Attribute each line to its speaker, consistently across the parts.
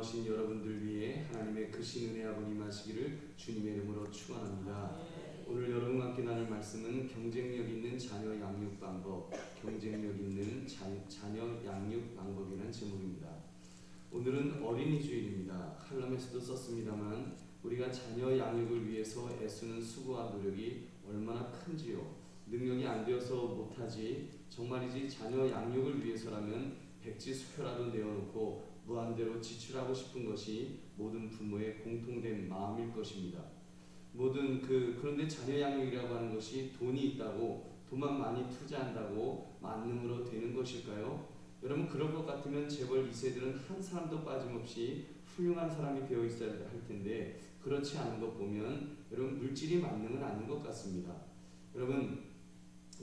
Speaker 1: 나오신 여러분들 위해 하나님의 크신 은혜하고 임하시기를 주님의 이름으로 축원합니다. 오늘 여러분과 함께 나눌 말씀은 경쟁력 있는 자녀 양육 방법, 경쟁력 있는 자녀 양육 방법이라는 제목입니다. 오늘은 어린이 주일입니다. 칼럼에서도 썼습니다만 우리가 자녀 양육을 위해서 애쓰는 수고와 노력이 얼마나 큰지요. 능력이 안 되어서 못하지, 정말이지 자녀 양육을 위해서라면 백지수표라도 내어놓고 무한대로 지출하고 싶은 것이 모든 부모의 공통된 마음일 것입니다. 그런데 자녀 양육이라고 하는 것이 돈이 있다고, 돈만 많이 투자한다고 만능으로 되는 것일까요? 여러분, 그럴 것 같으면 재벌 2세들은 한 사람도 빠짐없이 훌륭한 사람이 되어 있어야 할 텐데, 그렇지 않은 것 보면 여러분, 물질이 만능은 아닌 것 같습니다. 여러분,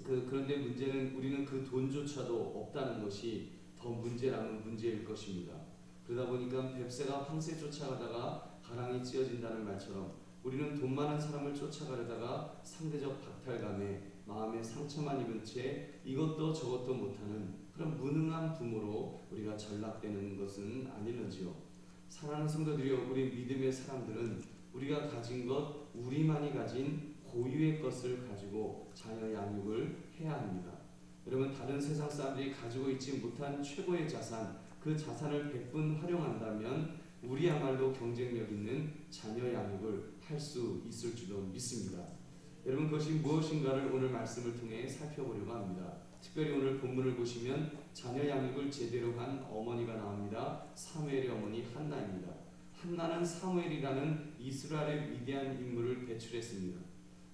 Speaker 1: 그런데 문제는 우리는 그 돈조차도 없다는 것이 더 문제라면 문제일 것입니다. 그러다 보니까 뱁새가 황새 쫓아가다가 가랑이 찧어진다는 말처럼 우리는 돈 많은 사람을 쫓아가려다가 상대적 박탈감에 마음에 상처만 입은 채 이것도 저것도 못하는 그런 무능한 부모로 우리가 전락되는 것은 아닐런지요. 사랑하는 성도들이여, 우리 믿음의 사람들은 우리가 가진 것, 우리만이 가진 고유의 것을 가지고 자녀 양육을 해야 합니다. 여러분, 다른 세상 사람들이 가지고 있지 못한 최고의 자산, 그 자산을 100분 활용한다면 우리야말로 경쟁력 있는 자녀 양육을 할 수 있을 줄로 믿습니다. 여러분, 그것이 무엇인가를 오늘 말씀을 통해 살펴보려고 합니다. 특별히 오늘 본문을 보시면 자녀 양육을 제대로 한 어머니가 나옵니다. 사무엘의 어머니 한나입니다. 한나는 사무엘이라는 이스라엘의 위대한 인물을 배출했습니다.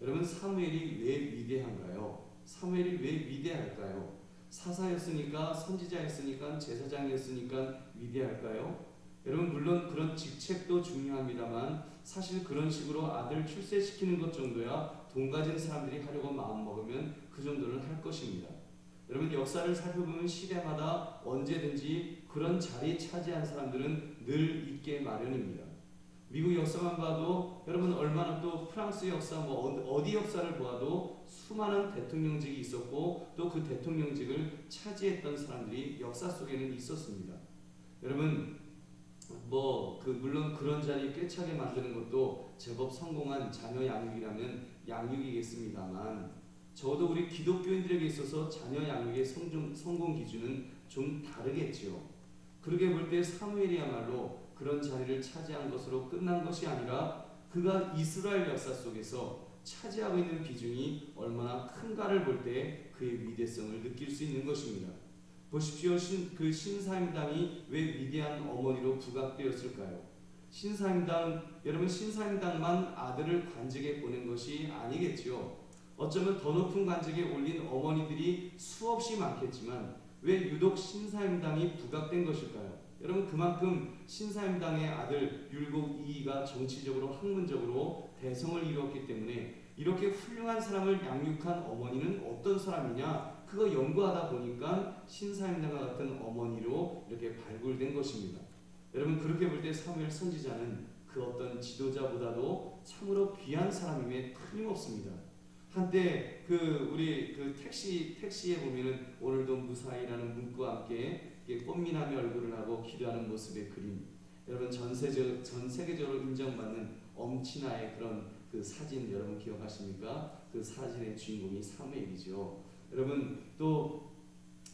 Speaker 1: 여러분, 사무엘이 왜 위대한가요? 사무엘이 왜 위대할까요? 사사였으니까, 선지자였으니까, 제사장이었으니까 위대할까요? 여러분, 물론 그런 직책도 중요합니다만 사실 그런 식으로 아들 출세시키는 것 정도야 돈 가진 사람들이 하려고 마음먹으면 그 정도는 할 것입니다. 여러분, 역사를 살펴보면 시대마다 언제든지 그런 자리 차지한 사람들은 늘 있게 마련입니다. 미국 역사만 봐도 여러분, 얼마나, 또 프랑스 역사, 어디 역사를 보아도 수많은 대통령직이 있었고 또 그 대통령직을 차지했던 사람들이 역사 속에는 있었습니다. 여러분, 물론 그런 자리 꿰차게 만드는 것도 제법 성공한 자녀 양육이라면 양육이겠습니다만, 적어도 우리 기독교인들에게 있어서 자녀 양육의 성공 기준은 좀 다르겠지요. 그렇게 볼 때 사무엘이야말로 그런 자리를 차지한 것으로 끝난 것이 아니라 그가 이스라엘 역사 속에서 차지하고 있는 비중이 얼마나 큰가를 볼 때 그의 위대성을 느낄 수 있는 것입니다. 보십시오. 신사임당이 왜 위대한 어머니로 부각되었을까요? 여러분, 신사임당만 아들을 관직에 보낸 것이 아니겠지요. 어쩌면 더 높은 관직에 올린 어머니들이 수없이 많겠지만 왜 유독 신사임당이 부각된 것일까요? 여러분, 그만큼 신사임당의 아들 율곡 이이가 정치적으로, 학문적으로 대성을 이루었기 때문에 이렇게 훌륭한 사람을 양육한 어머니는 어떤 사람이냐, 그거 연구하다 보니까 신사임당과 같은 어머니로 이렇게 발굴된 것입니다. 여러분, 그렇게 볼 때 사무엘 선지자는 그 어떤 지도자보다도 참으로 귀한 사람임에 틀림없습니다. 한때 우리 택시에 보면은 오늘도 무사히라는 문구와 함께 꽃미남의 얼굴을 하고 기도하는 모습의 그림, 여러분, 전 세계적으로 인정받는 엄친아의 그런 그 사진 여러분 기억하십니까? 그 사진의 주인공이 사무엘이죠. 여러분, 또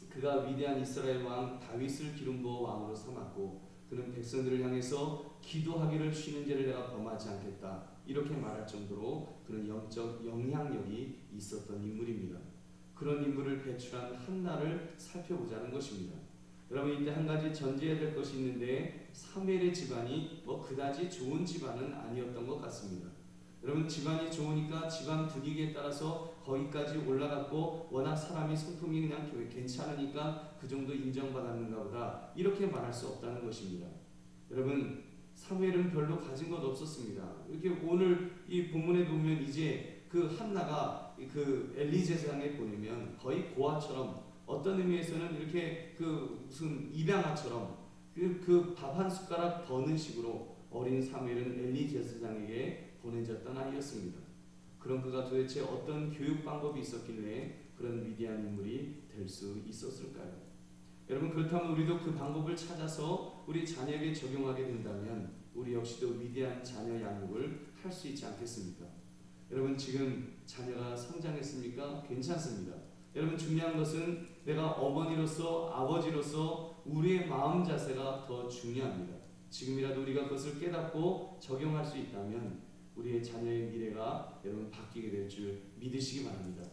Speaker 1: 그가 위대한 이스라엘 왕 다윗을 기름부어 왕으로 삼았고 그는 백성들을 향해서 기도하기를 쉬는 죄를 내가 범하지 않겠다, 이렇게 말할 정도로 그런 영적 영향력이 있었던 인물입니다. 그런 인물을 배출한 한나를 살펴보자는 것입니다. 여러분, 이때 한 가지 전제해야 될 것이 있는데 사무엘의 집안이 그다지 좋은 집안은 아니었던 것 같습니다. 여러분, 집안이 좋으니까 집안 분위기에 따라서 거기까지 올라갔고 워낙 사람이 성품이 그냥 괜찮으니까 그 정도 인정받았는가 보다, 이렇게 말할 수 없다는 것입니다. 여러분, 사무엘은 별로 가진 것 없었습니다. 이렇게 오늘 이 본문에 보면 이제 그 한나가 그 엘리 제사장에 보내면 거의 고아처럼, 어떤 의미에서는 이렇게 무슨 입양아처럼 밥 한 숟가락 버는 식으로 어린 사무엘은 엘리 제사장에게 보내졌던 아이였습니다. 그럼 그가 도대체 어떤 교육 방법이 있었길래 그런 위대한 인물이 될 수 있었을까요? 여러분, 그렇다면 우리도 그 방법을 찾아서 우리 자녀에게 적용하게 된다면 우리 역시도 위대한 자녀 양육을 할 수 있지 않겠습니까? 여러분 지금 자녀가 성장했습니까? 괜찮습니다. 여러분 중요한 것은 내가 어머니로서 아버지로서 우리의 마음 자세가 더 중요합니다. 지금이라도 우리가 그것을 깨닫고 적용할 수 있다면 우리의 자녀의 미래가 여러분 바뀌게 될 줄 믿으시기 바랍니다.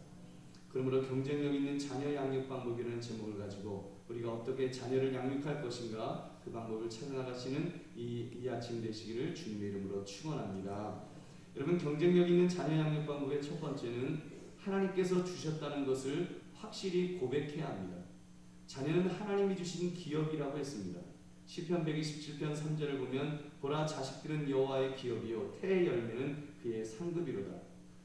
Speaker 1: 그러므로 경쟁력 있는 자녀 양육 방법이라는 제목을 가지고 우리가 어떻게 자녀를 양육할 것인가 그 방법을 찾아나가시는 이 아침 되시기를 주님의 이름으로 축원합니다. 여러분 경쟁력 있는 자녀 양육 방법의 첫 번째는 하나님께서 주셨다는 것을 확실히 고백해야 합니다. 자녀는 하나님이 주신 기업이라고 했습니다. 시편 127편 3절을 보면 보라 자식들은 여호와의 기업이요 태의 열매는 그의 상급이로다.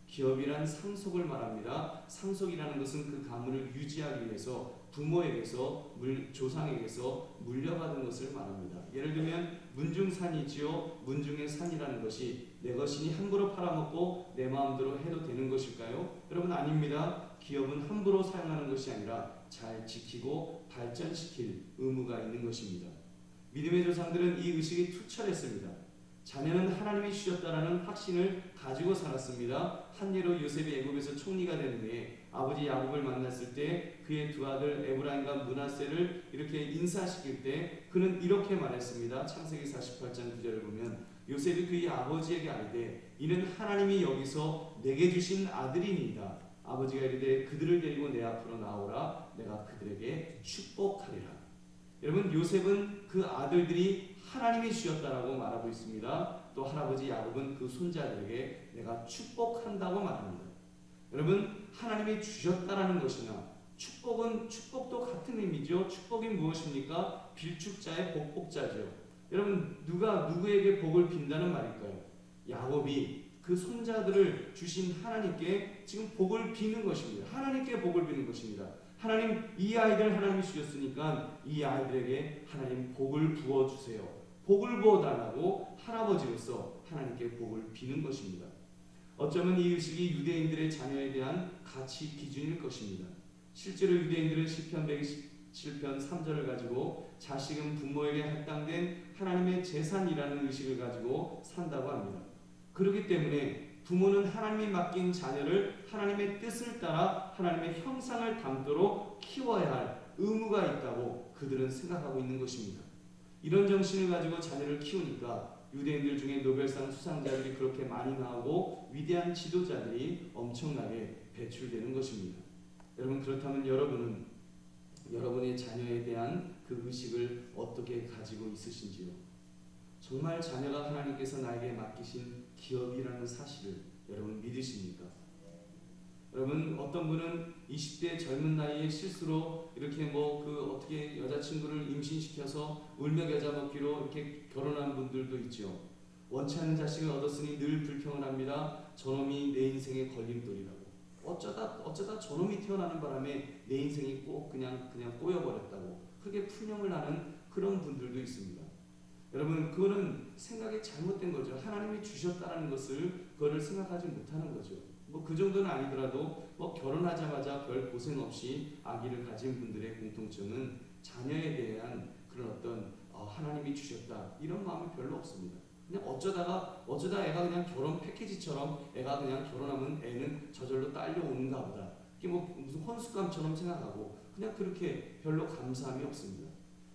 Speaker 1: 기업이란 상속을 말합니다. 상속이라는 것은 그 가문을 유지하기 위해서 부모에게서 조상에게서 물려받은 것을 말합니다. 예를 들면 문중산이지요. 문중의 산이라는 것이 내 것이니 함부로 팔아먹고 내 마음대로 해도 되는 것일까요? 여러분 아닙니다. 기업은 함부로 사용하는 것이 아니라 잘 지키고 발전시킬 의무가 있는 것입니다. 믿음의 조상들은 이 의식이 투철했습니다. 자녀는 하나님이 주셨다라는 확신을 가지고 살았습니다. 한 예로 요셉이 애굽에서 총리가 된 후에 아버지 야곱을 만났을 때 그의 두 아들 에브라임과 므낫세를 이렇게 인사시킬 때 그는 이렇게 말했습니다. 창세기 48장 9절을 보면 요셉이 그의 아버지에게 아뢰되 이는 하나님이 여기서 내게 주신 아들이니이다. 아버지가 이르되 그들을 데리고 내 앞으로 나오라. 내가 그들에게 축복하리라. 여러분 요셉은 그 아들들이 하나님이 주셨다라고 말하고 있습니다. 또 할아버지 야곱은 그 손자들에게 내가 축복한다고 말합니다. 여러분 하나님이 주셨다라는 것이나 축복도 같은 의미죠. 축복이 무엇입니까? 빌축자의 복복자죠. 여러분 누가 누구에게 복을 빈다는 말일까요? 야곱이 그 손자들을 주신 하나님께 지금 복을 비는 것입니다. 하나님께 복을 비는 것입니다. 하나님 이 아이들 하나님이 주셨으니까 이 아이들에게 하나님 복을 부어주세요. 복을 부어달라고 할아버지로서 하나님께 복을 비는 것입니다. 어쩌면 이 의식이 유대인들의 자녀에 대한 가치 기준일 것입니다. 실제로 유대인들은 시편 127편 3절을 가지고 자식은 부모에게 할당된 하나님의 재산이라는 의식을 가지고 산다고 합니다. 그렇기 때문에 부모는 하나님이 맡긴 자녀를 하나님의 뜻을 따라 하나님의 형상을 담도록 키워야 할 의무가 있다고 그들은 생각하고 있는 것입니다. 이런 정신을 가지고 자녀를 키우니까 유대인들 중에 노벨상 수상자들이 그렇게 많이 나오고 위대한 지도자들이 엄청나게 배출되는 것입니다. 여러분 그렇다면 여러분은 여러분의 자녀에 대한 그 의식을 어떻게 가지고 있으신지요? 정말 자녀가 하나님께서 나에게 맡기신 기업이라는 사실을 여러분 믿으십니까? 여러분 어떤 분은 20대 젊은 나이에 실수로 이렇게 어떻게 여자친구를 임신시켜서 울며 겨자 먹기로 이렇게 결혼한 분들도 있죠. 원치 않는 자식을 얻었으니 늘 불평을 합니다. 저놈이 내 인생의 걸림돌이라고. 어쩌다 저놈이 태어나는 바람에 내 인생이 꼭 그냥 꼬여버렸다고 크게 풀명을 하는 그런 분들도 있습니다. 여러분 그거는 생각이 잘못된 거죠. 하나님이 주셨다는 것을 그거를 생각하지 못하는 거죠. 그 정도는 아니더라도 결혼하자마자 별 고생 없이 아기를 가진 분들의 공통점은 자녀에 대한 그런 어떤 하나님이 주셨다 이런 마음이 별로 없습니다. 그냥 어쩌다 애가 그냥 결혼 패키지처럼 애가 그냥 결혼하면 애는 저절로 딸려오는가 보다. 이게 무슨 혼숙감처럼 생각하고 그냥 그렇게 별로 감사함이 없습니다.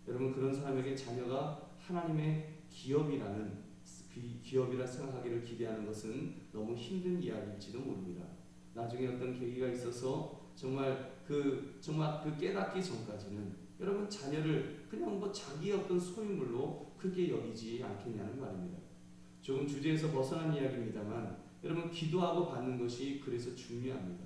Speaker 1: 여러분 그런 사람에게 자녀가 하나님의 기업이라 생각하기를 기대하는 것은 너무 힘든 이야기일지도 모릅니다. 나중에 어떤 계기가 있어서 정말 그 깨닫기 전까지는 여러분 자녀를 그냥 자기 어떤 소유물로 그렇게 여기지 않겠냐는 말입니다. 조금 주제에서 벗어난 이야기입니다만 여러분 기도하고 받는 것이 그래서 중요합니다.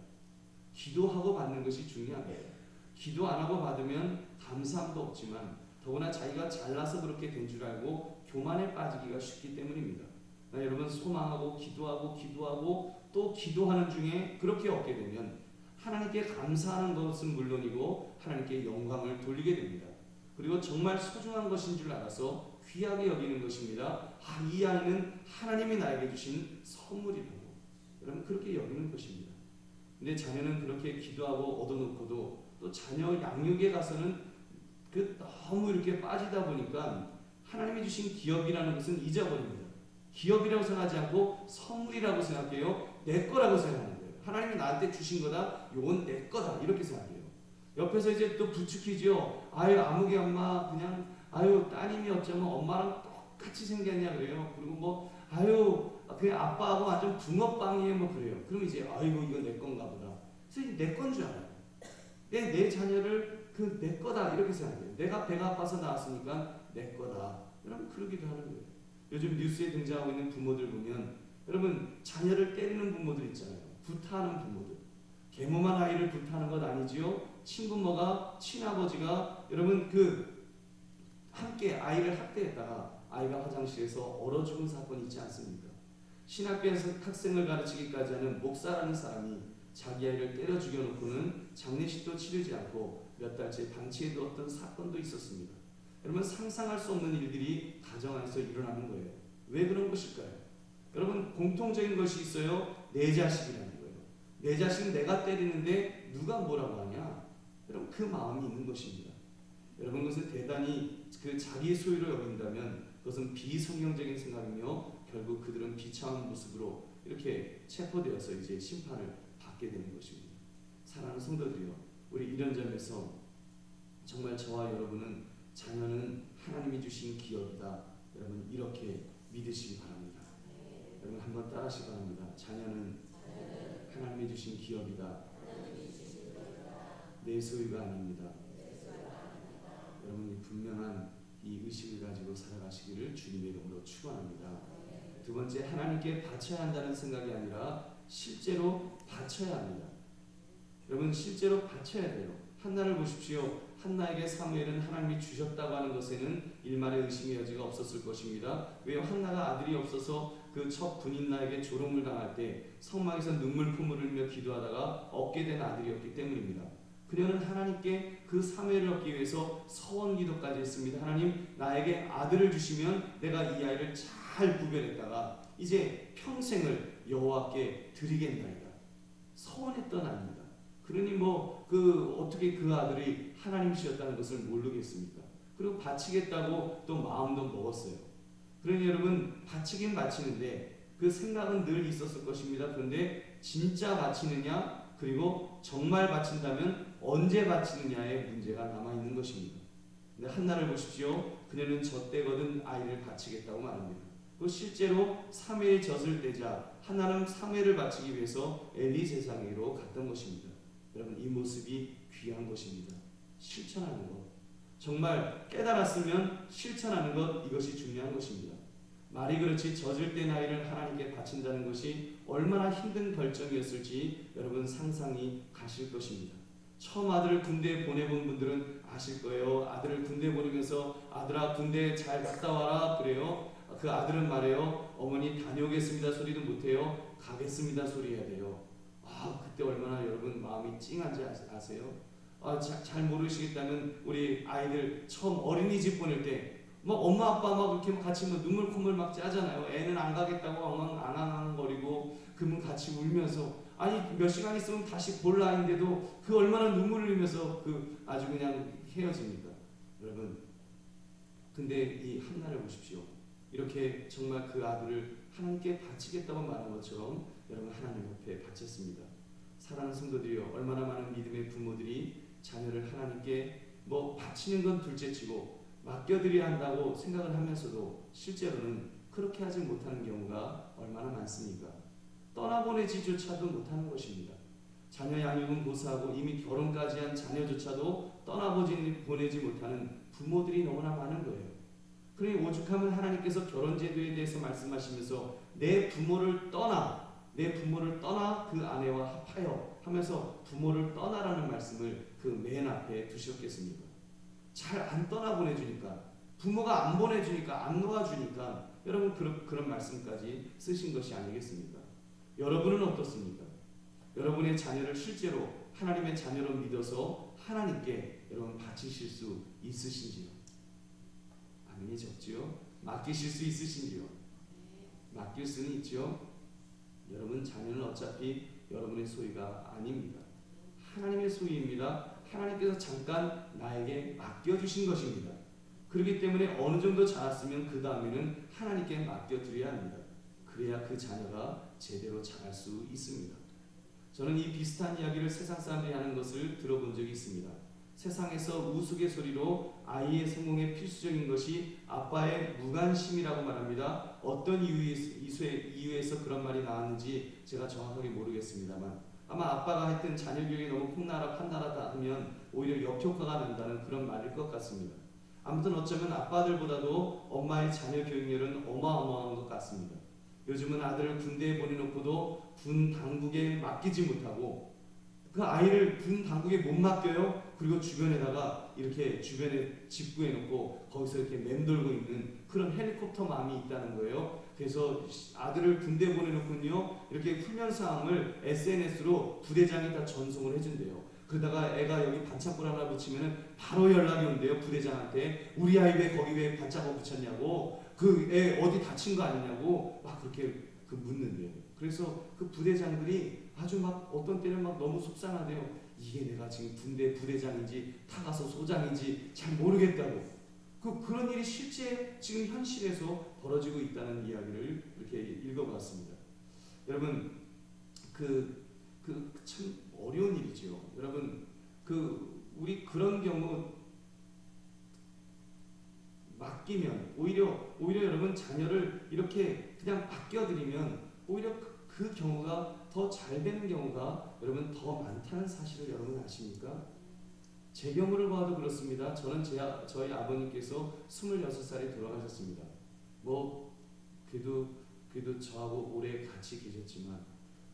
Speaker 1: 기도하고 받는 것이 중요합니다. 기도 안 하고 받으면 감사함도 없지만 더구나 자기가 잘나서 그렇게 된 줄 알고 교만에 빠지기가 쉽기 때문입니다. 여러분 소망하고 기도하고 또 기도하는 중에 그렇게 얻게 되면 하나님께 감사하는 것은 물론이고 하나님께 영광을 돌리게 됩니다. 그리고 정말 소중한 것인 줄 알아서 귀하게 여기는 것입니다. 이 아이는 하나님이 나에게 주신 선물이라고 여러분 그렇게 여기는 것입니다. 근데 자녀는 그렇게 기도하고 얻어놓고도 또 자녀 양육에 가서는 너무 이렇게 빠지다 보니까 하나님이 주신 기업이라는 것은 잊어버립니다. 기업이라고 생각하지 않고 선물이라고 생각해요. 내 거라고 생각하는 거예요. 하나님이 나한테 주신 거다. 요건 내 거다. 이렇게 생각해요. 옆에서 이제 또 부추기죠. 아유 아무개 엄마 그냥 아유 따님이 어쩌면 엄마랑 똑같이 생겼냐 그래요. 그리고 뭐 아유 그냥 아빠하고 완전 붕어빵이에요 뭐 그래요. 그럼 이제 아이고 이거 내 건가 보다. 그래서 내 건 줄 알아요. 내 자녀를 그 내 거다 이렇게 생각해요. 내가 배가 아파서 나왔으니까 내 거다. 여러분 그러기도 하는 거예요. 요즘 뉴스에 등장하고 있는 부모들 보면 여러분 자녀를 때리는 부모들 있잖아요. 구타하는 부모들. 계모만 아이를 구타하는 것 아니지요? 친부모가 친아버지가 여러분 그 함께 아이를 학대했다가 아이가 화장실에서 얼어 죽은 사건이 있지 않습니까? 신학교에서 학생을 가르치기까지 하는 목사라는 사람이 자기 아이를 때려 죽여놓고는 장례식도 치르지 않고 몇 달째 방치해두었던 사건도 있었습니다. 여러분 상상할 수 없는 일들이 가정 안에서 일어나는 거예요. 왜 그런 것일까요? 여러분 공통적인 것이 있어요. 내 자식이라는 거예요. 내 자식은 내가 때리는데 누가 뭐라고 하냐? 여러분 그 마음이 있는 것입니다. 여러분 그것을 대단히 그 자기 소유로 여긴다면 그것은 비성경적인 생각이며 결국 그들은 비참한 모습으로 이렇게 체포되어서 이제 심판을 받게 되는 것입니다. 사랑하는 성도들이요, 우리 이런 점에서 정말 저와 여러분은 자녀는 하나님이 주신 기업이다. 여러분 이렇게 믿으시기 바랍니다. 여러분 한번 따라하시기 바랍니다. 자녀는 하나님이 주신 기업이다. 내 소유가 아닙니다. 여러분이 분명한 이 의식을 가지고 살아가시기를 주님의 이름으로 축원합니다. 두 번째, 하나님께 바쳐야 한다는 생각이 아니라 실제로 바쳐야 합니다. 여러분 실제로 바쳐야 돼요. 한나를 보십시오. 한나에게 사무엘은 하나님이 주셨다고 하는 것에는 일말의 의심의 여지가 없었을 것입니다. 왜요? 한나가 아들이 없어서 그 첫 분인나에게 조롱을 당할 때 성막에서 눈물 콧물을 흘리며 기도하다가 얻게 된 아들이었기 때문입니다. 그녀는 하나님께 그 사무엘을 얻기 위해서 서원 기도까지 했습니다. 하나님 나에게 아들을 주시면 내가 이 아이를 잘 구별했다가 이제 평생을 여호와께 드리겠나이다. 서원했던 아이입니다. 그러니 뭐 어떻게 그 아들이 하나님이셨다는 것을 모르겠습니까? 그리고 바치겠다고 또 마음도 먹었어요. 그러니 여러분 바치긴 바치는데 그 생각은 늘 있었을 것입니다. 그런데 진짜 바치느냐 그리고 정말 바친다면 언제 바치느냐의 문제가 남아있는 것입니다. 근데 한나를 보십시오. 그녀는 젖대거든 아이를 바치겠다고 말합니다. 또 실제로 사무엘이 젖을 떼자 한나는 사무엘을 바치기 위해서 엘리 제사기로 갔던 것입니다. 여러분 이 모습이 귀한 것입니다. 실천하는 것. 정말 깨달았으면 실천하는 것, 이것이 중요한 것입니다. 말이 그렇지 젖을 뗀 아이를 하나님께 바친다는 것이 얼마나 힘든 결정이었을지 여러분 상상이 가실 것입니다. 처음 아들을 군대에 보내본 분들은 아실 거예요. 아들을 군대에 보내면서 아들아 군대 잘 갔다 와라 그래요. 그 아들은 말해요. 어머니 다녀오겠습니다 소리도 못해요. 가겠습니다 소리 해야 돼요. 그때 얼마나 여러분 마음이 찡한지 아세요? 잘 모르시겠다면 우리 아이들 처음 어린이집 보낼 때 뭐 엄마 아빠 막 이렇게 같이 뭐 눈물 콧물 막 짜잖아요. 애는 안 가겠다고 엉엉거리고 그러면 같이 울면서 아니 몇 시간 있으면 다시 볼 나이인데도 그 얼마나 눈물을 흘리면서 그 아주 그냥 헤어집니까? 여러분 근데 이 한나를 보십시오. 이렇게 정말 그 아들을 하나님께 바치겠다고 말한 것처럼 여러분 하나님 옆에 바쳤습니다. 사랑하는 성도들이요, 얼마나 많은 믿음의 부모들이 자녀를 하나님께 뭐 바치는 건 둘째치고 맡겨드려야 한다고 생각을 하면서도 실제로는 그렇게 하지 못하는 경우가 얼마나 많습니까? 떠나보내지조차도 못하는 것입니다. 자녀 양육은 고사하고 이미 결혼까지 한 자녀조차도 떠나보내지 못하는 부모들이 너무나 많은 거예요. 그러니 오죽하면 하나님께서 결혼제도에 대해서 말씀하시면서 내 부모를 떠나 그 아내와 합하여 하면서 부모를 떠나라는 말씀을 그 맨 앞에 두셨겠습니까? 잘 안 떠나보내주니까, 부모가 안 보내주니까, 안 놓아주니까 여러분 그런 말씀까지 쓰신 것이 아니겠습니까? 여러분은 어떻습니까? 여러분의 자녀를 실제로 하나님의 자녀로 믿어서 하나님께 여러분 바치실 수 있으신지요? 아멘이 적지요? 맡기실 수 있으신지요? 맡길 수는 있죠. 여러분 자녀는 어차피 여러분의 소유가 아닙니다. 하나님의 소유입니다. 하나님께서 잠깐 나에게 맡겨주신 것입니다. 그렇기 때문에 어느 정도 자랐으면 그 다음에는 하나님께 맡겨드려야 합니다. 그래야 그 자녀가 제대로 자랄 수 있습니다. 저는 이 비슷한 이야기를 세상 사람들이 하는 것을 들어본 적이 있습니다. 세상에서 우스갯소리로 아이의 성공에 필수적인 것이 아빠의 무관심이라고 말합니다. 어떤 이유에서 그런 말이 나왔는지 제가 정확하게 모르겠습니다만 아마 아빠가 하여튼 자녀 교육에 너무 콩나라 판나라다 하면 오히려 역효과가 난다는 그런 말일 것 같습니다. 아무튼 어쩌면 아빠들보다도 엄마의 자녀 교육열은 어마어마한 것 같습니다. 요즘은 아들을 군대에 보내놓고도 군 당국에 맡기지 못하고 그 아이를 군 당국에 못 맡겨요. 그리고 주변에다가 이렇게 주변에 집구해놓고 거기서 이렇게 맴돌고 있는 그런 헬리콥터 맘이 있다는 거예요. 그래서 아들을 군대 보내놓군요. 이렇게 훈련 사항을 SNS로 부대장이 다 전송을 해준대요. 그러다가 애가 여기 반창고 하나 붙이면은 바로 연락이 온대요. 부대장한테 우리 아이 왜 거기 왜 반창고 붙였냐고, 그 애 어디 다친 거 아니냐고 막 그렇게 묻는데요. 그래서 그 부대장들이 아주 막 어떤 때는 막 너무 속상하대요. 이게 내가 지금 군대 부대장인지 타가서 소장인지 잘 모르겠다고. 그런 일이 실제 지금 현실에서 벌어지고 있다는 이야기를 이렇게 읽어봤습니다. 여러분 참 어려운 일이죠. 여러분 우리 그런 경우 맡기면 오히려 여러분 자녀를 이렇게 그냥 맡겨드리면 오히려 그 경우가 더 잘 되는 경우가 여러분 더 많다는 사실을 여러분 아십니까? 제 경우를 봐도 그렇습니다. 저는 저희 아버님께서 26살에 돌아가셨습니다. 그래도 저하고 오래 같이 계셨지만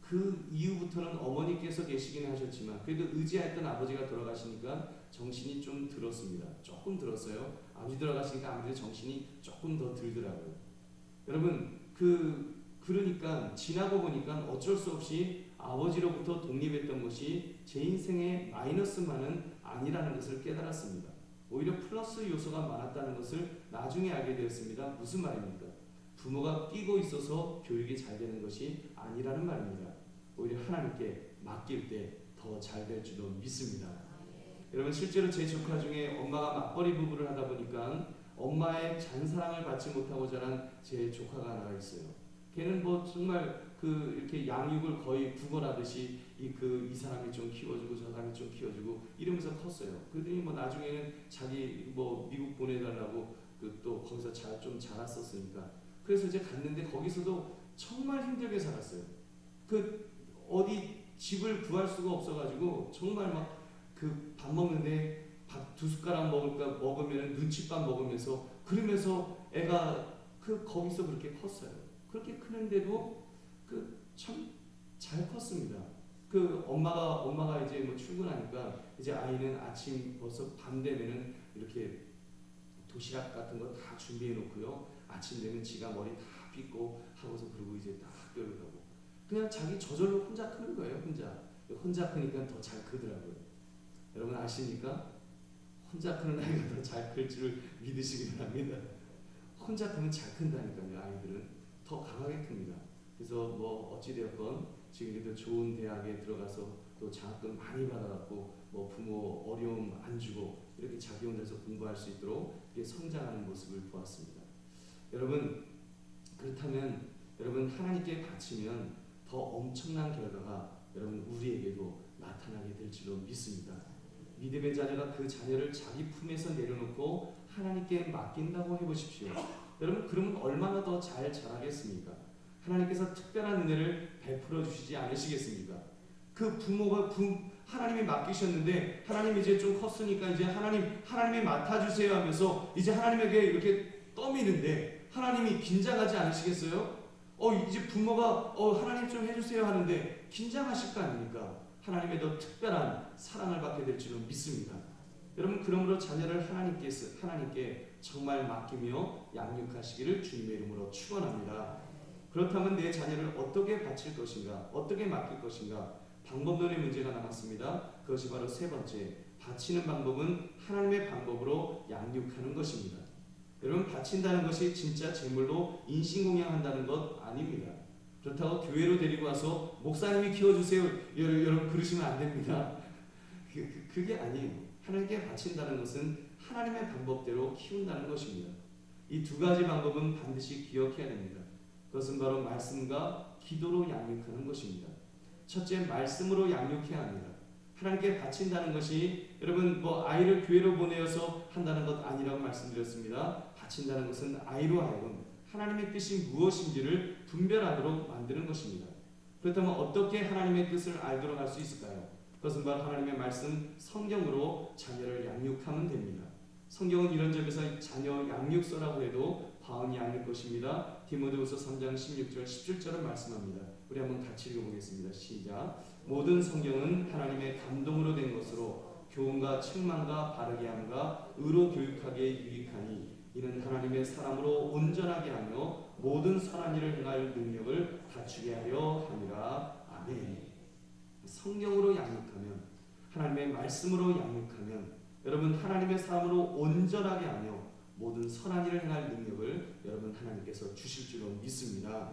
Speaker 1: 그 이후부터는 어머니께서 계시긴 하셨지만 그래도 의지했던 아버지가 돌아가시니까 정신이 좀 들었습니다. 조금 들었어요. 아버지 돌아가시니까 아무래도 정신이 조금 더 들더라고요. 여러분 그러니까 지나고 보니까 어쩔 수 없이 아버지로부터 독립했던 것이 제 인생의 마이너스만은 아니라는 것을 깨달았습니다. 오히려 플러스 요소가 많았다는 것을 나중에 알게 되었습니다. 무슨 말입니까? 부모가 끼고 있어서 교육이 잘 되는 것이 아니라는 말입니다. 오히려 하나님께 맡길 때 더 잘 될 줄로 믿습니다. 여러분 실제로 제 조카 중에 엄마가 맞벌이 부부를 하다 보니까 엄마의 잔사랑을 받지 못하고 자란 제 조카가 하나가 있어요. 걔는 정말 이렇게 양육을 거의 구걸하듯이 이 사람이 좀 키워주고 저 사람이 좀 키워주고 이러면서 컸어요. 그러더니 나중에는 자기 미국 보내달라고 또 거기서 좀 자랐었으니까 그래서 이제 갔는데 거기서도 정말 힘들게 살았어요. 어디 집을 구할 수가 없어가지고 정말 밥 먹는데 밥 2숟가락 먹으면 눈칫밥 먹으면서 그러면서 애가 거기서 그렇게 컸어요. 그렇게 크는데도 참 잘 컸습니다. 엄마가 이제 출근하니까 이제 아이는 아침 벌써 밤 되면은 이렇게 도시락 같은 거 다 준비해 놓고요. 아침 되면 지가 머리 다 빗고 하고서 그러고 이제 딱 학교를 가고 그냥 자기 저절로 혼자 크는 거예요. 혼자 크니까 더 잘 크더라고요. 여러분 아십니까? 혼자 크는 아이가 더 잘 클 줄 믿으시기 바랍니다. 혼자 크면 잘 큰다니까요. 아이들은 더 강하게 큽니다. 그래서 어찌되었건 지금도 좋은 대학에 들어가서 또 장학금 많이 받아갖고 부모 어려움 안 주고 이렇게 자기 혼자서 공부할 수 있도록 이렇게 성장하는 모습을 보았습니다. 여러분 그렇다면 여러분 하나님께 바치면 더 엄청난 결과가 여러분 우리에게도 나타나게 될 줄로 믿습니다. 믿음의 자녀가 그 자녀를 자기 품에서 내려놓고 하나님께 맡긴다고 해보십시오. 여러분 그러면 얼마나 더 잘 자라겠습니까? 하나님께서 특별한 은혜를 베풀어 주시지 않으시겠습니까? 그 부모가 하나님이 맡기셨는데 하나님 이제 좀 컸으니까 이제 하나님이 맡아주세요 하면서 이제 하나님에게 이렇게 떠미는데 하나님이 긴장하지 않으시겠어요? 이제 부모가 하나님 좀 해주세요 하는데 긴장하실 거 아닙니까? 하나님의 더 특별한 사랑을 받게 될 줄은 믿습니다. 여러분 그러므로 자녀를 하나님께 정말 맡기며 양육하시기를 주님의 이름으로 축원합니다. 그렇다면 내 자녀를 어떻게 바칠 것인가? 어떻게 맡길 것인가? 방법론의 문제가 남았습니다. 그것이 바로 세 번째, 바치는 방법은 하나님의 방법으로 양육하는 것입니다. 여러분 바친다는 것이 진짜 제물로 인신공양한다는 것 아닙니다. 그렇다고 교회로 데리고 와서 목사님이 키워주세요 여러분 그러시면 안 됩니다. 그게 아니에요. 하나님께 바친다는 것은 하나님의 방법대로 키운다는 것입니다. 이 두 가지 방법은 반드시 기억해야 됩니다. 그것은 바로 말씀과 기도로 양육하는 것입니다. 첫째, 말씀으로 양육해야 합니다. 하나님께 바친다는 것이 여러분 아이를 교회로 보내어서 한다는 것 아니라고 말씀드렸습니다. 바친다는 것은 아이로 하여금 하나님의 뜻이 무엇인지를 분별하도록 만드는 것입니다. 그렇다면 어떻게 하나님의 뜻을 알도록 할 수 있을까요? 그것은 바로 하나님의 말씀 성경으로 자녀를 양육하면 됩니다. 성경은 이런 점에서 자녀 양육서라고 해도 과언이 아닐 것입니다. 디모데후서 3장 16절 17절을 말씀합니다. 우리 한번 같이 읽어보겠습니다. 시작. 모든 성경은 하나님의 감동으로 된 것으로 교훈과 책망과 바르게 함과 의로 교육하기에 유익하니 이는 하나님의 사람으로 온전하게 하며 모든 선한 일을 행할 능력을 갖추게 하려 함이라. 아멘. 성경으로 양육하면, 하나님의 말씀으로 양육하면 여러분 하나님의 사람으로 온전하게 하며 모든 선한 일을 행할 능력을 여러분 하나님께서 주실 줄로 믿습니다.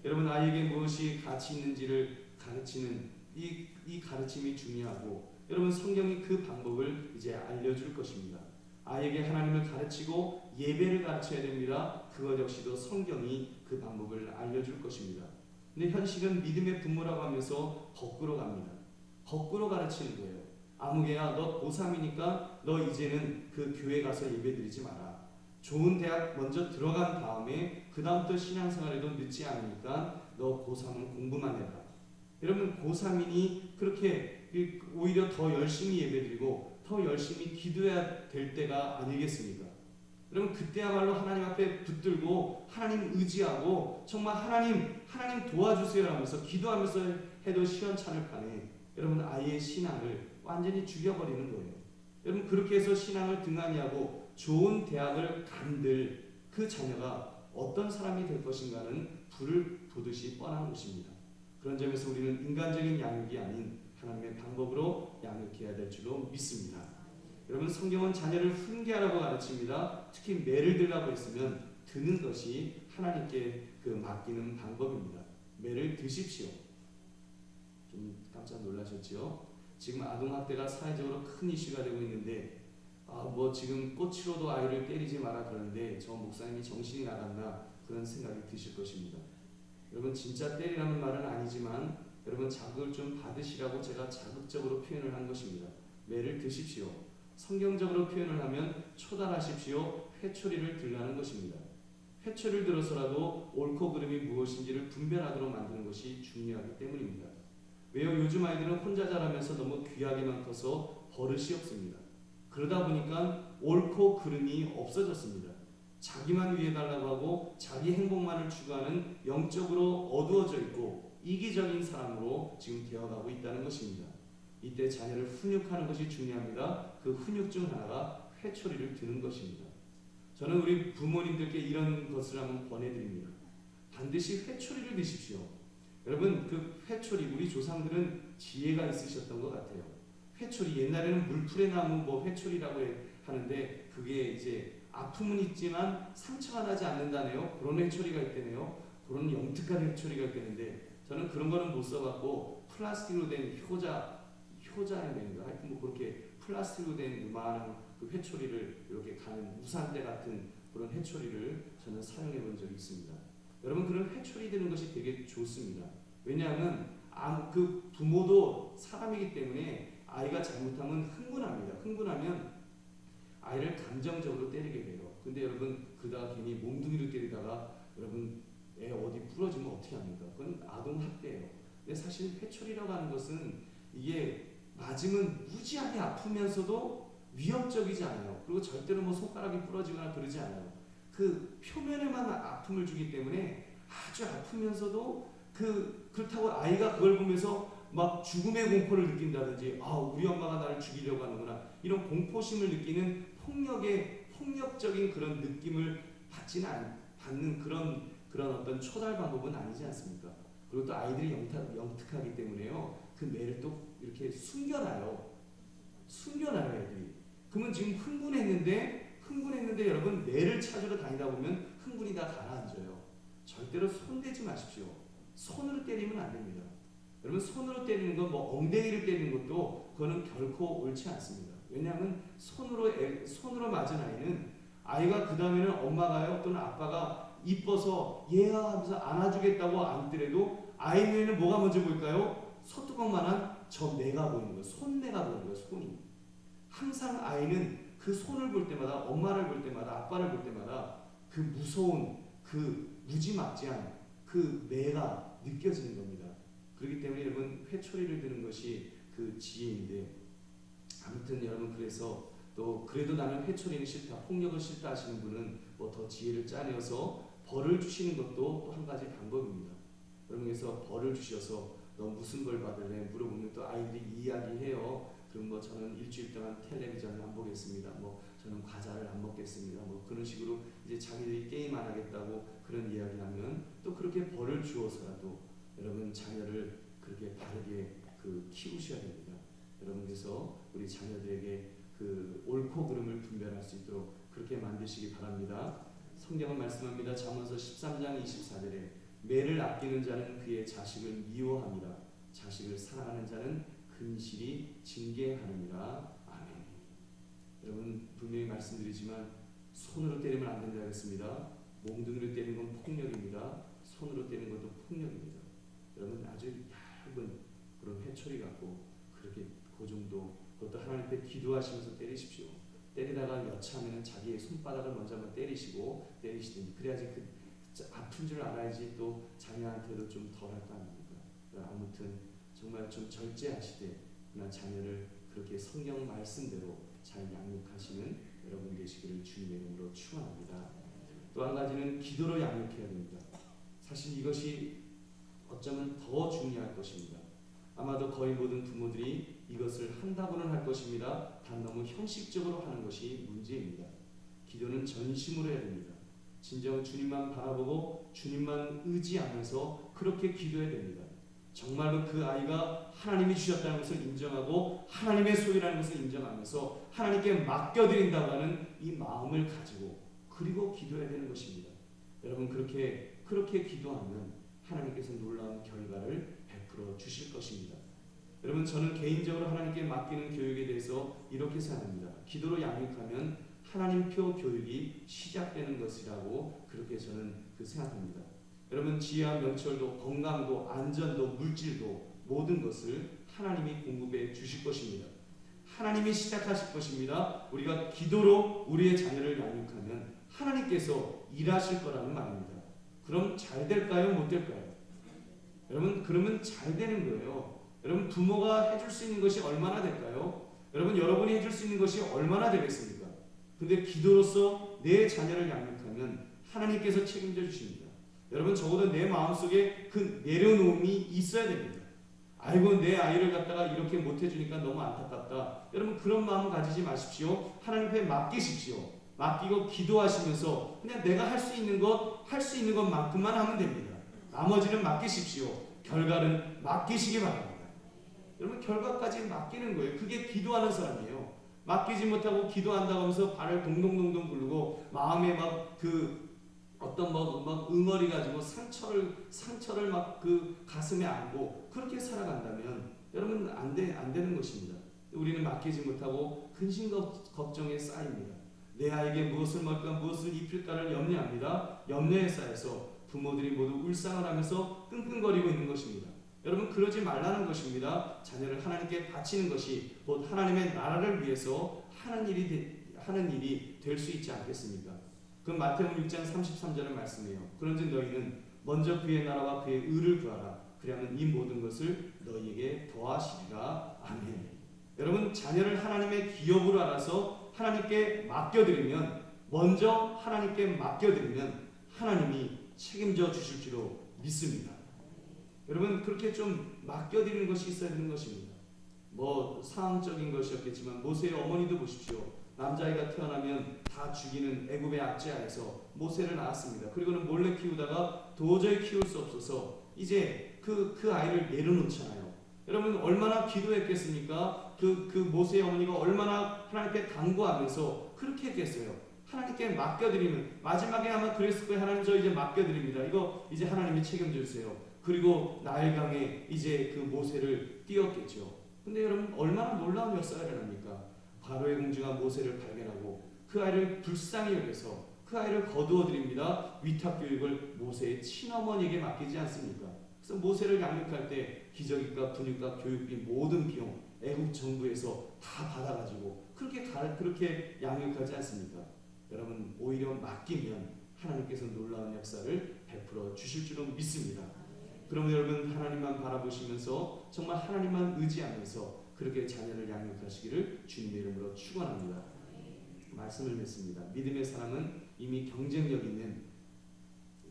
Speaker 1: 여러분 아이에게 무엇이 가치 있는지를 가르치는 이 가르침이 중요하고 여러분 성경이 그 방법을 이제 알려줄 것입니다. 아이에게 하나님을 가르치고 예배를 가르쳐야 됩니다. 그것 역시도 성경이 그 방법을 알려줄 것입니다. 근데 현실은 믿음의 부모라고 하면서 거꾸로 갑니다. 거꾸로 가르치는 거예요. 아무개야 너 고3이니까 너 이제는 그 교회 가서 예배드리지 마라. 좋은 대학 먼저 들어간 다음에 그 다음부터 신앙생활에도 늦지 않으니까 너 고3은 공부만 해라. 여러분 고3이니 그렇게 오히려 더 열심히 예배드리고 더 열심히 기도해야 될 때가 아니겠습니까? 여러분 그때야말로 하나님 앞에 붙들고 하나님 의지하고 정말 하나님 도와주세요 하면서 기도하면서 해도 시원찮을 판에 여러분 아이의 신앙을 완전히 죽여버리는 거예요. 여러분 그렇게 해서 신앙을 등한히 하고 좋은 대학을 간들 그 자녀가 어떤 사람이 될 것인가는 불을 보듯이 뻔한 것입니다. 그런 점에서 우리는 인간적인 양육이 아닌 하나님의 방법으로 양육해야 될 줄로 믿습니다. 여러분 성경은 자녀를 훈계하라고 가르칩니다. 특히 매를 들라고 했으면 드는 것이 하나님께 맡기는 방법입니다. 매를 드십시오. 좀 깜짝 놀라셨죠? 지금 아동학대가 사회적으로 큰 이슈가 되고 있는데 지금 꼬치로도 아이를 때리지 마라 그러는데 저 목사님이 정신이 나갔나 그런 생각이 드실 것입니다. 여러분 진짜 때리라는 말은 아니지만 여러분 자극을 좀 받으시라고 제가 자극적으로 표현을 한 것입니다. 매를 드십시오. 성경적으로 표현을 하면 초달하십시오. 회초리를 들라는 것입니다. 회초리를 들어서라도 옳고 그름이 무엇인지를 분별하도록 만드는 것이 중요하기 때문입니다. 왜요? 요즘 아이들은 혼자 자라면서 너무 귀하게만 커서 버릇이 없습니다. 그러다 보니까 옳고 그름이 없어졌습니다. 자기만 위해달라고 하고 자기 행복만을 추구하는 영적으로 어두워져 있고 이기적인 사람으로 지금 되어가고 있다는 것입니다. 이때 자녀를 훈육하는 것이 중요합니다. 그 훈육 중 하나가 회초리를 드는 것입니다. 저는 우리 부모님들께 이런 것을 한번 권해드립니다. 반드시 회초리를 드십시오. 여러분 그 회초리 우리 조상들은 지혜가 있으셨던 것 같아요. 회초리 옛날에는 물풀의 나무 회초리라고 하는데 그게 이제 아픔은 있지만 상처가 나지 않는다네요. 그런 회초리가 있대네요. 그런 영특한 회초리가 있대는데 저는 그런 거는 못 써봤고 플라스틱으로 된 효자인가 하여튼 그렇게 플라스틱으로 된 요만한 그 회초리를 이렇게 가는 무산대 같은 그런 회초리를 저는 사용해 본 적이 있습니다. 여러분 그런 회초리 드는 것이 되게 좋습니다. 왜냐하면 그 부모도 사람이기 때문에 아이가 잘못하면 흥분합니다. 흥분하면 아이를 감정적으로 때리게 돼요. 근데 여러분 그러다가 괜히 몸뚱이로 때리다가 여러분 애 어디 부러지면 어떻게 합니까? 그건 아동학대예요. 근데 사실 회초리라고 하는 것은 이게 맞으면 무지하게 아프면서도 위협적이지 않아요. 그리고 절대로 손가락이 부러지거나 그러지 않아요. 그 표면에만 아픔을 주기 때문에 아주 아프면서도 그렇다고 아이가 그걸 보면서 막 죽음의 공포를 느낀다든지 우리 엄마가 나를 죽이려고 하는구나 이런 공포심을 느끼는 폭력적인 그런 느낌을 받는 그런 어떤 초달 방법은 아니지 않습니까? 그리고 또 아이들이 영특하기 때문에요. 그 매를 또 이렇게 숨겨놔요 애들이. 그러면 지금 흥분했는데 여러분 매를 찾으러 다니다 보면 흥분이 다 가라앉아요. 절대로 손대지 마십시오. 손으로 때리면 안 됩니다. 여러분 손으로 때리는 건 엉덩이를 때리는 것도 그거는 결코 옳지 않습니다. 왜냐하면 손으로 맞은 아이는 아이가 그 다음에는 엄마가요 또는 아빠가 이뻐서 얘야 하면서 안아주겠다고 안더라도 아이 눈에는 뭐가 먼저 보일까요? 소뚜껑만한 저 내가 보이는 거예요. 손내가 보이는 거예요. 손이. 항상 아이는 그 손을 볼 때마다, 엄마를 볼 때마다, 아빠를 볼 때마다 그 무서운, 그 무지막지한 그 매가 느껴지는 겁니다. 그렇기 때문에 여러분 회초리를 드는 것이 그 지혜인데, 아무튼 여러분 그래서 또 그래도 나는 회초리는 싫다, 폭력은 싫다 하시는 분은 뭐 더 지혜를 짜내어서 벌을 주시는 것도 또 한 가지 방법입니다. 여러분 그래서 벌을 주셔서 너 무슨 벌 받을래? 물어보면 또 아이들이 이야기해요. 그럼 뭐 저는 일주일 동안 텔레비전을 안 보겠습니다. 뭐 저는 과자를 안 먹겠습니다. 뭐 그런 식으로 이제 자기들이 게임 안 하겠다고 그런 이야기를 하면 또 그렇게 벌을 주어서라도 여러분 자녀를 그렇게 바르게 키우셔야 됩니다. 여러분 그래서 우리 자녀들에게 그 옳고 그름을 분별할 수 있도록 그렇게 만드시기 바랍니다. 성경은 말씀합니다. 잠언서 13장 24절에 매를 아끼는 자는 그의 자식을 미워합니다. 자식을 사랑하는 자는 근실이 징계하느니라. 아멘. 여러분 분명히 말씀드리지만 손으로 때리면 안 된다 했습니다. 몽둥이로 때리는 건 폭력입니다. 손으로 때리는 것도 폭력입니다. 여러분 아주 얇은 그런 회초리 갖고 그렇게 그 정도, 그것도 하나님 앞에 기도하시면서 때리십시오. 때리다가 여차하면 자기의 손바닥을 먼저 한번 때리시고 때리시든지, 그래야지 그 아픈 줄 알아야지 또 자녀한테도 좀 덜할 거 아닙니까? 아무튼 정말 좀 절제하시되 그러나 자녀를 그렇게 성경 말씀대로 잘 양육하시는 여러분 되시기를 주님의 이름으로 축원합니다. 또 한 가지는 기도로 양육해야 됩니다. 사실 이것이 어쩌면 더 중요할 것입니다. 아마도 거의 모든 부모들이 이것을 한다고는 할 것입니다. 단 너무 형식적으로 하는 것이 문제입니다. 기도는 전심으로 해야 됩니다. 진정 주님만 바라보고 주님만 의지하면서 그렇게 기도해야 됩니다. 정말로 그 아이가 하나님이 주셨다는 것을 인정하고 하나님의 소유라는 것을 인정하면서 하나님께 맡겨드린다고 하는 이 마음을 가지고 그리고 기도해야 되는 것입니다. 여러분 그렇게 기도하면 하나님께서 놀라운 결과를 베풀어 주실 것입니다. 여러분 저는 개인적으로 하나님께 맡기는 교육에 대해서 이렇게 생각합니다. 기도로 양육하면 하나님표 교육이 시작되는 것이라고 그렇게 저는 생각합니다. 여러분 지혜와 명철도 건강도 안전도 물질도 모든 것을 하나님이 공급해 주실 것입니다. 하나님이 시작하실 것입니다. 우리가 기도로 우리의 자녀를 양육하면 하나님께서 일하실 거라는 말입니다. 그럼 잘 될까요? 못 될까요? 여러분 그러면 잘 되는 거예요. 여러분 부모가 해줄 수 있는 것이 얼마나 될까요? 여러분 여러분이 해줄 수 있는 것이 얼마나 되겠습니까? 근데 기도로서 내 자녀를 양육하면 하나님께서 책임져 주십니다. 여러분 적어도 내 마음속에 그 내려놓음이 있어야 됩니다. 아이고 내 아이를 갖다가 이렇게 못해주니까 너무 안타깝다. 여러분 그런 마음 가지지 마십시오. 하나님 앞에 맡기십시오. 맡기고 기도하시면서 그냥 내가 할 수 있는 것만큼만 하면 됩니다. 나머지는 맡기십시오. 결과는 맡기시기 바랍니다. 여러분 결과까지 맡기는 거예요. 그게 기도하는 사람이에요. 맡기지 못하고 기도한다고 하면서 발을 동동동동 굴르고 마음에 막 어떤 막 응어리 가지고 상처를 막 가슴에 안고 그렇게 살아간다면 여러분 안 되는 것입니다. 우리는 맡기지 못하고 근심 걱정에 쌓입니다. 내 아이에게 무엇을 먹을까 무엇을 입힐까를 염려합니다. 염려에 쌓여서 부모들이 모두 울상을 하면서 끙끙거리고 있는 것입니다. 여러분 그러지 말라는 것입니다. 자녀를 하나님께 바치는 것이 곧 하나님의 나라를 위해서 하는 일이 될 수 있지 않겠습니까? 그 마태복음 6장 33절의 말씀이에요. 그런즉 너희는 먼저 그의 나라와 그의 의를 구하라. 그리하면 이 모든 것을 너희에게 더하시리라. 아멘. 여러분 자녀를 하나님의 기업으로 알아서 하나님께 맡겨드리면 먼저 하나님께 맡겨드리면 하나님이 책임져 주실 줄로 믿습니다. 여러분 그렇게 좀 맡겨드리는 것이 있어야 되는 것입니다. 뭐 상황적인 것이었겠지만 모세의 어머니도 보십시오. 남자아이가 태어나면 다 죽이는 애굽의 압제하에서 모세를 낳았습니다. 그리고는 몰래 키우다가 도저히 키울 수 없어서 이제 그 아이를 내려놓잖아요. 여러분 얼마나 기도했겠습니까? 그 모세의 어머니가 얼마나 하나님께 간구하면서 그렇게 했겠어요. 하나님께 맡겨드리면 마지막에 아마 그랬을 거예요. 하나님 저 이제 맡겨드립니다. 이거 이제 하나님이 책임져 주세요. 그리고 나일강에 이제 그 모세를 띄웠겠죠. 근데 여러분 얼마나 놀라운 역사가 일어납니까? 바로의 공주가 모세를 발견하고 그 아이를 불쌍히 여겨서 그 아이를 거두어 드립니다. 위탁 교육을 모세의 친어머니에게 맡기지 않습니까? 그래서 모세를 양육할 때 기저귀값, 분유값, 교육비 모든 비용 애국 정부에서 다 받아가지고 그렇게 양육하지 않습니까? 여러분, 오히려 맡기면 하나님께서 놀라운 역사를 베풀어 주실 줄은 믿습니다. 그러면 여러분, 하나님만 바라보시면서 정말 하나님만 의지하면서 그렇게 자녀를 양육하시기를 주님의 이름으로 축원합니다. 말씀을 맺습니다. 믿음의 사람은 이미 경쟁력 있는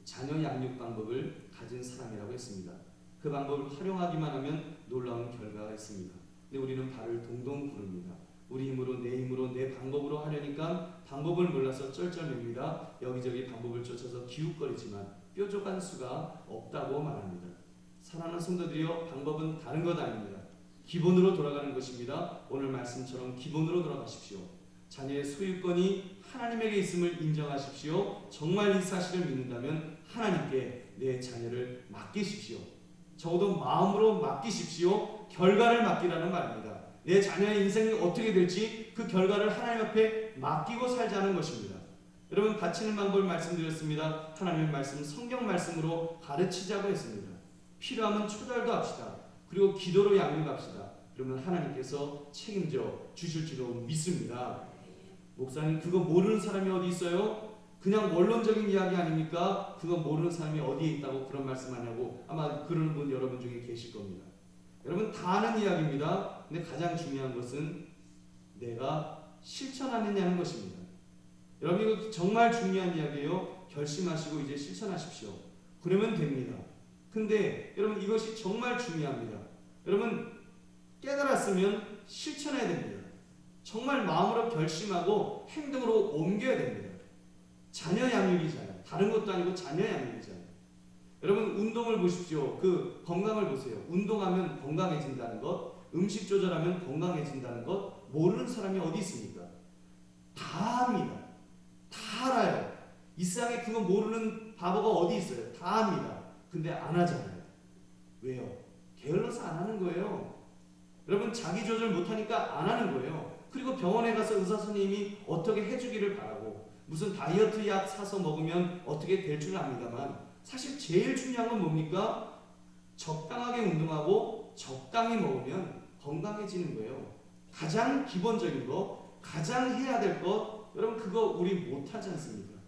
Speaker 1: 자녀 양육 방법을 가진 사람이라고 했습니다. 그 방법을 활용하기만 하면 놀라운 결과가 있습니다. 근데 우리는 발을 동동 구릅니다. 우리 힘으로, 내 힘으로, 내 방법으로 하려니까 방법을 몰라서 쩔쩔맵니다. 여기저기 방법을 쫓아서 기웃거리지만 뾰족한 수가 없다고 말합니다. 사랑하는 성도들이여, 방법은 다른 것 아닙니다. 기본으로 돌아가는 것입니다. 오늘 말씀처럼 기본으로 돌아가십시오. 자녀의 소유권이 하나님에게 있음을 인정하십시오. 정말 이 사실을 믿는다면 하나님께 내 자녀를 맡기십시오. 적어도 마음으로 맡기십시오. 결과를 맡기라는 말입니다. 내 자녀의 인생이 어떻게 될지 그 결과를 하나님 앞에 맡기고 살자는 것입니다. 여러분, 가르치는 방법을 말씀드렸습니다. 하나님의 말씀, 성경 말씀으로 가르치자고 했습니다. 필요하면 초달도 합시다. 그리고 기도로 양육합시다. 그러면 하나님께서 책임져 주실 줄로 믿습니다. 목사님, 그거 모르는 사람이 어디 있어요? 그냥 원론적인 이야기 아닙니까? 그거 모르는 사람이 어디에 있다고 그런 말씀하냐고 아마 그러는 분 여러분 중에 계실 겁니다. 여러분, 다 아는 이야기입니다. 근데 가장 중요한 것은 내가 실천하느냐는 것입니다. 여러분, 이거 정말 중요한 이야기예요. 결심하시고 이제 실천하십시오. 그러면 됩니다. 근데 여러분, 이것이 정말 중요합니다. 여러분, 깨달았으면 실천해야 됩니다. 정말 마음으로 결심하고 행동으로 옮겨야 됩니다. 자녀 양육이잖아요. 다른 것도 아니고 자녀 양육이잖아요. 여러분, 운동을 보십시오. 그 건강을 보세요. 운동하면 건강해진다는 것, 음식 조절하면 건강해진다는 것 모르는 사람이 어디 있습니까? 다 합니다. 다 알아요. 이 세상에 그거 모르는 바보가 어디 있어요? 다 합니다. 근데 안 하잖아요. 왜요? 게을러서 안 하는 거예요. 여러분, 자기 조절 못하니까 안 하는 거예요. 그리고 병원에 가서 의사 선생님이 어떻게 해주기를 바라고 무슨 다이어트 약 사서 먹으면 어떻게 될 줄 압니다만 사실 제일 중요한 건 뭡니까? 적당하게 운동하고 적당히 먹으면 건강해지는 거예요. 가장 기본적인 거, 가장 해야 될 것, 여러분 그거 우리 못하지 않습니까?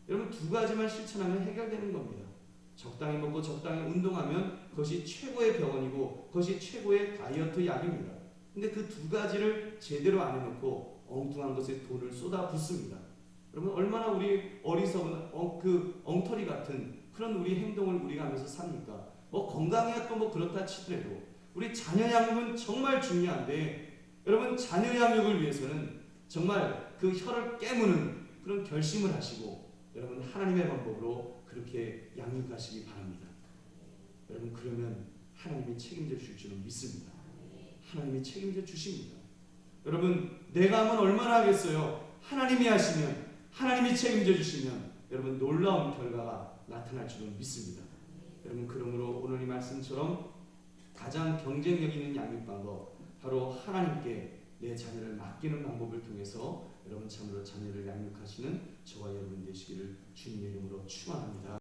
Speaker 1: 여러분, 두 가지만 실천하면 해결되는 겁니다. 적당히 먹고 적당히 운동하면 그것이 최고의 병원이고 그것이 최고의 다이어트 약입니다. 근데 그 두 가지를 제대로 안 해놓고 엉뚱한 것에 돈을 쏟아붓습니다. 여러분, 얼마나 우리 어리석은 그 엉터리 같은 그런 우리 행동을 우리가 하면서 삽니까? 건강해야 또 그렇다 치더라도 우리 자녀 양육은 정말 중요한데, 여러분, 자녀 양육을 위해서는 정말 그 혀를 깨무는 그런 결심을 하시고 여러분, 하나님의 방법으로 그렇게 양육하시기 바랍니다. 여러분, 그러면 하나님이 책임져 주실 줄은 믿습니다. 하나님이 책임져 주십니다. 여러분, 내가 하면 얼마나 하겠어요? 하나님이 하시면, 하나님이 책임져 주시면 여러분, 놀라운 결과가 나타날 줄은 믿습니다. 여러분, 그러므로 오늘 이 말씀처럼 가장 경쟁력 있는 양육 방법, 바로 하나님께 내 자녀를 맡기는 방법을 통해서 여러분 참으로 자녀를 양육하시는 저와 여러분 되시기를 주님의 이름으로 축원합니다.